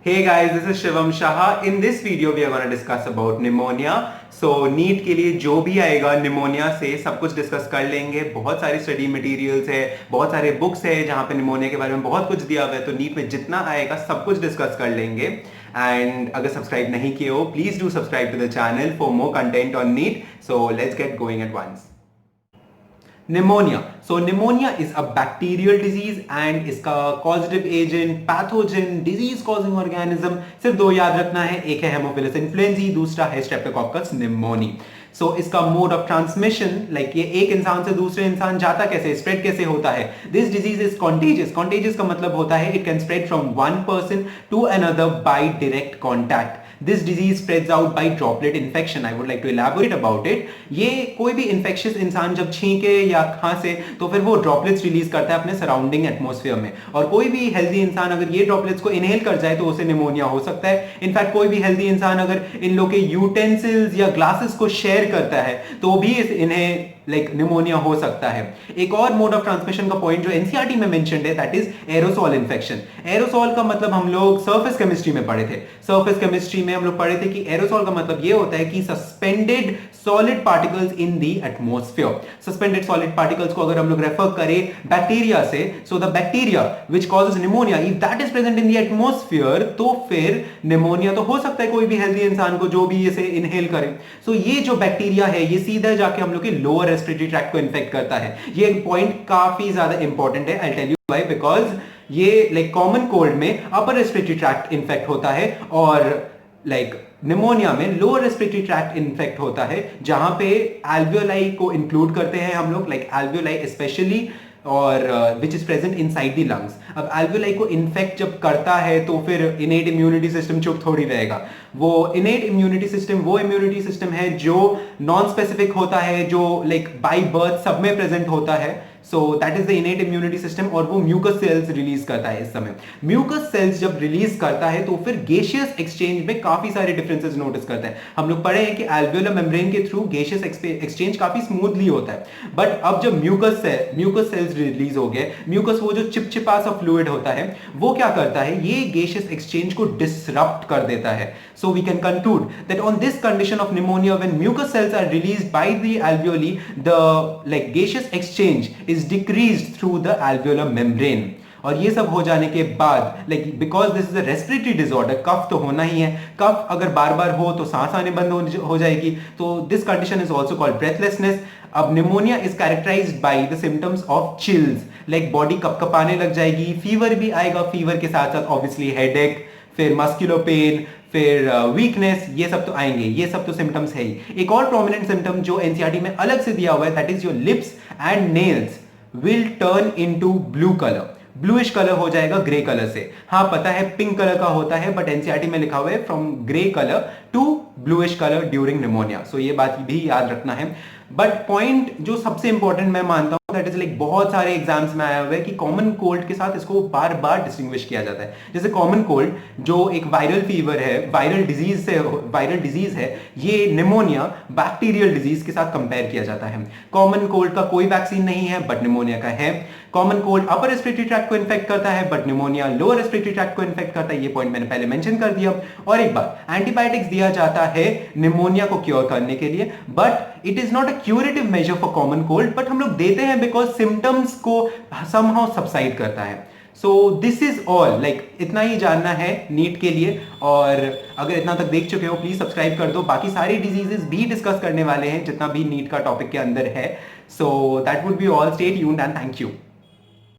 Hey guys, this is Shivam Shah. In this video, we are going to discuss about pneumonia. So NEET के लिए जो भी आएगा pneumonia से सब कुछ डिस्कस कर लेंगे। बहुत सारी स्टडी मटेरियल्स है, बहुत सारे बुक्स है जहां पे निमोनिया के बारे में बहुत कुछ दिया हुआ है। तो नीट में जितना आएगा सब कुछ डिस्कस कर लेंगे। एंड अगर सब्सक्राइब नहीं किए हो, please do subscribe to the channel for more content on NEET. So let's get going at once. Pneumonia, so pneumonia is a bacterial disease and इसका causative agent, pathogen, disease causing organism सिर्फ दो याद रखना है। एक है Haemophilus influenza, दूसरा है स्ट्रेप्टोकोकस निमोनी। सो इसका मोड ऑफ ट्रांसमिशन, लाइक ये एक इंसान से दूसरे इंसान जाता कैसे, स्प्रेड कैसे होता है। This disease is contagious. Contagious का मतलब होता है it can spread from one person to another by direct contact. This disease spreads out by droplet infection. I would like to elaborate about it. ये कोई भी infectious इंसान जब छींके या खांसे तो फिर वो droplets रिलीज करता है अपने सराउंडिंग एटमॉस्फेयर में, और कोई भी हेल्दी इंसान अगर ये droplets को इनहेल कर जाए तो उसे निमोनिया हो सकता है। इनफैक्ट कोई भी हेल्दी इंसान अगर इन लोग के यूटेंसिल्स या ग्लासेस को शेयर करता है तो भी इन्हें निमोनिया हो सकता है। एक और मोड ऑफ ट्रांसमिशन का पॉइंट जो एनसीईआरटी में मेंशन्ड है, that is aerosol infection. Aerosol का मतलब हम लोग सरफेस केमिस्ट्री में पढ़े थे। सरफेस केमिस्ट्री में हम लोग पढ़े थे कि एरोसोल का मतलब ये होता है कि suspended solid particles in the atmosphere. Suspended solid particles को अगर हम लोग रेफर करें बैक्टीरिया से, so the bacteria which causes pneumonia, if that is present in the atmosphere, तो फिर निमोनिया तो हो सकता है कोई भी हेल्दी इंसान को जो भी इसे इनहेल करे। सो ये जो बैक्टीरिया है ये सीधा जाके हम लोग के लोअर रेस्पिरेटरी ट्रैक्ट को इन्फेक्ट करता है। ये पॉइंट काफी ज्यादा इंपॉर्टेंट है। I tell you why, because ये कॉमन कोल्ड में अपर रेस्पिरेटरी ट्रैक्ट इन्फेक्ट होता है और निमोनिया में लोअर रेस्पिरेटरी ट्रैक्ट इन्फेक्ट होता है, जहां पे एल्वियोलाई को इंक्लूड करते हैं हम लोग, एल्वियोलाई स्पेशली, और which is present inside the lungs. अब एल्वियोलाई को इन्फेक्ट जब करता है तो फिर इनेट इम्यूनिटी सिस्टम चुप थोड़ी रहेगा। वो इनेट इम्यूनिटी सिस्टम वो इम्यूनिटी सिस्टम है जो नॉन स्पेसिफिक होता है, जो बाय बर्थ सब में प्रेजेंट होता है। So that is the innate immunity system, और वो म्यूकस सेल्स रिलीज करता है इस समय। म्यूकस सेल्स जब रिलीज करता है तो फिर गेशियस एक्सचेंज में काफी सारे डिफरेंसेस नोटिस करते हैं। हम लोग पढ़े हैं कि एल्वियोलर मेम्ब्रेन के थ्रू गेशियस एक्सचेंज काफी स्मूथली होता है। बट अब जब म्यूकस सेल्स रिलीज हो गए, म्यूकस वो जो चिपचिपा सा फ्लूइड होता है वो क्या करता है, ये गेशियस एक्सचेंज को डिसरप्ट कर देता है। So we can conclude that on this condition of pneumonia, when mucus cells are released by the alveoli, the gaseous exchange is decreased through the alveolar membrane. और ये सब हो जाने के बाद because this is a respiratory disorder, cough तो होना ही है। कफ अगर बार बार हो तो सांस आने बंद हो जाएगी। तो this condition is also called breathlessness. अब pneumonia is characterised by the symptoms of chills, body कपकपाने लग जाएगी, फीवर भी आएगा, फीवर के साथ साथ ऑब्वियसली हेडेक, फिर मस्कुलर पेन, फिर वीकनेस, ये सब तो आएंगे, ये सब तो सिम्टम्स है ही। एक और प्रोमिनेंट सिम्टम जो एनसीईआरटी में अलग से दिया हुआ है, that is your lips and nails will turn into blue colour, bluish colour हो जाएगा ग्रे कलर से। हाँ पता है पिंक कलर का होता है, बट एनसीईआरटी में लिखा हुआ है from grey colour to bluish colour during pneumonia. So ये बात भी याद रखना है। बट पॉइंट जो सबसे इंपॉर्टेंट मैं मानता हूं, दैट इज बहुत सारे एग्जाम्स में आया हुआ है कि कॉमन कोल्ड के साथ इसको बार बार डिस्टिंग्विश किया जाता है। जैसे कॉमन कोल्ड जो एक वायरल फीवर है, वायरल डिजीज है, ये निमोनिया बैक्टीरियल डिजीज के साथ कंपेयर किया जाता है। कॉमन कोल्ड का कोई वैक्सीन नहीं है बट निमोनिया का है। Common cold upper respiratory tract को इन्फेक्ट करता है but pneumonia lower respiratory tract को इन्फेक्ट करता है। ये पॉइंट मैंने पहले मेंशन कर दिया। और एक बात, एंटीबायोटिक्स दिया जाता है निमोनिया को क्योर करने के लिए, but it is not a curative measure for common cold, but हम लोग देते हैं बिकॉज सिम्टम्स को समहाउ सबसाइड करता है। सो दिस इज ऑल, इतना ही जानना है नीट के लिए। और अगर इतना तक देख चुके हो प्लीज सब्सक्राइब कर दो। बाकी सारी डिजीजेस भी डिस्कस करने वाले हैं जितना भी नीट का टॉपिक के अंदर है। So that would be all. Stay tuned and thank you.